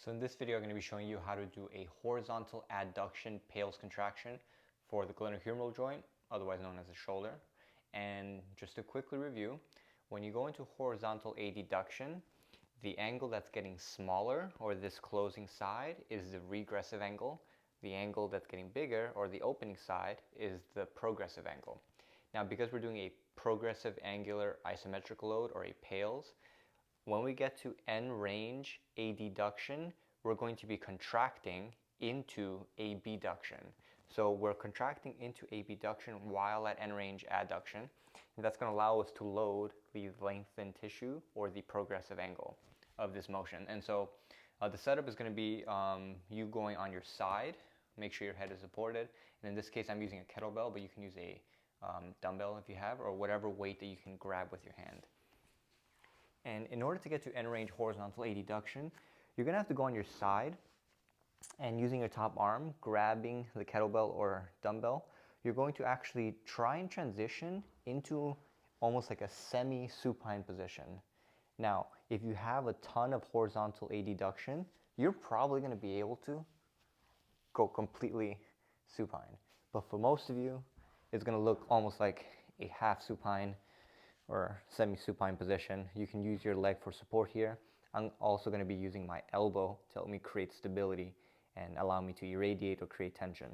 So in this video, I'm going to be showing you how to do a horizontal adduction PAILs contraction for the glenohumeral joint, otherwise known as the shoulder. And just to quickly review, when you go into horizontal adduction, the angle that's getting smaller, or this closing side, is the regressive angle. The angle that's getting bigger, or the opening side, is the progressive angle. Now, because we're doing a progressive angular isometric load, or a PAILs, when we get to end range adduction, we're going to be contracting into abduction. So we're contracting into abduction while at end range adduction, and that's going to allow us to load the lengthened tissue or the progressive angle of this motion. And so the setup is going to be you going on your side, make sure your head is supported, and in this case I'm using a kettlebell, but you can use a dumbbell if you have, or whatever weight that you can grab with your hand. And in order to get to end range horizontal adduction, you're going to have to go on your side and using your top arm, grabbing the kettlebell or dumbbell, you're going to actually try and transition into almost like a semi-supine position. Now, if you have a ton of horizontal adduction, you're probably going to be able to go completely supine. But for most of you, it's going to look almost like a half supine or semi-supine position. You can use your leg for support here. I'm also going to be using my elbow to help me create stability and allow me to irradiate or create tension.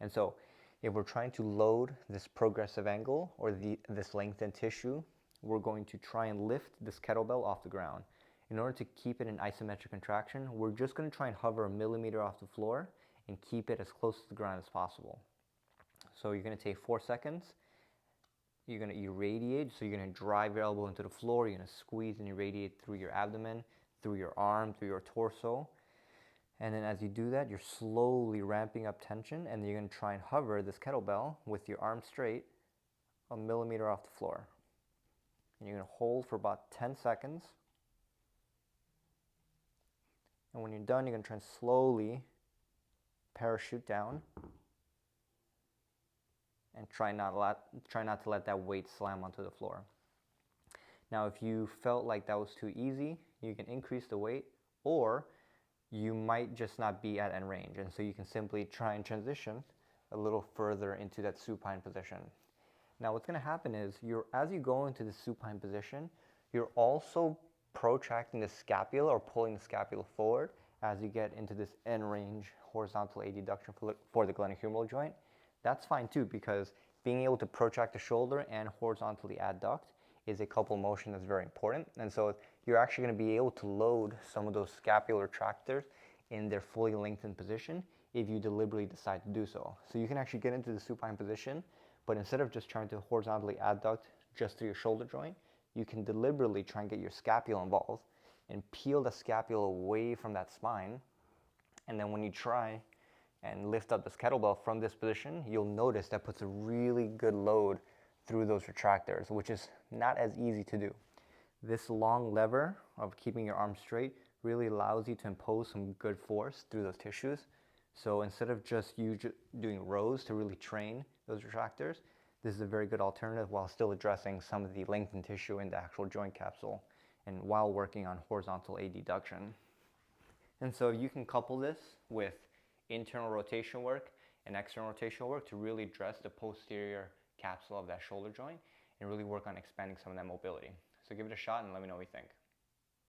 And so if we're trying to load this progressive angle or this lengthened tissue, we're going to try and lift this kettlebell off the ground. In order to keep it in isometric contraction, we're just going to try and hover a millimeter off the floor and keep it as close to the ground as possible. So you're going to take 4 seconds. You're going to irradiate, so you're going to drive your elbow into the floor, you're going to squeeze and irradiate through your abdomen, through your arm, through your torso. And then as you do that, you're slowly ramping up tension, and you're going to try and hover this kettlebell with your arm straight a millimeter off the floor. And you're going to hold for about 10 seconds. And when you're done, you're going to try and slowly parachute down. And try not to let that weight slam onto the floor. Now, if you felt like that was too easy, you can increase the weight, or you might just not be at end range, and so you can simply try and transition a little further into that supine position. Now, what's going to happen is, as you go into the supine position, you're also protracting the scapula or pulling the scapula forward as you get into this end range horizontal adduction for the glenohumeral joint. That's fine too, because being able to protract the shoulder and horizontally adduct is a couple motion that's very important. And so you're actually going to be able to load some of those scapular tractors in their fully lengthened position if you deliberately decide to do so. So you can actually get into the supine position, but instead of just trying to horizontally adduct just through your shoulder joint, you can deliberately try and get your scapula involved and peel the scapula away from that spine. And then when you try and lift up this kettlebell from this position, you'll notice that puts a really good load through those retractors, which is not as easy to do. This long lever of keeping your arm straight really allows you to impose some good force through those tissues. So instead of just doing rows to really train those retractors, this is a very good alternative while still addressing some of the lengthened tissue in the actual joint capsule and while working on horizontal adduction. And so you can couple this with internal rotation work and external rotation work to really address the posterior capsule of that shoulder joint and really work on expanding some of that mobility. So give it a shot and let me know what you think.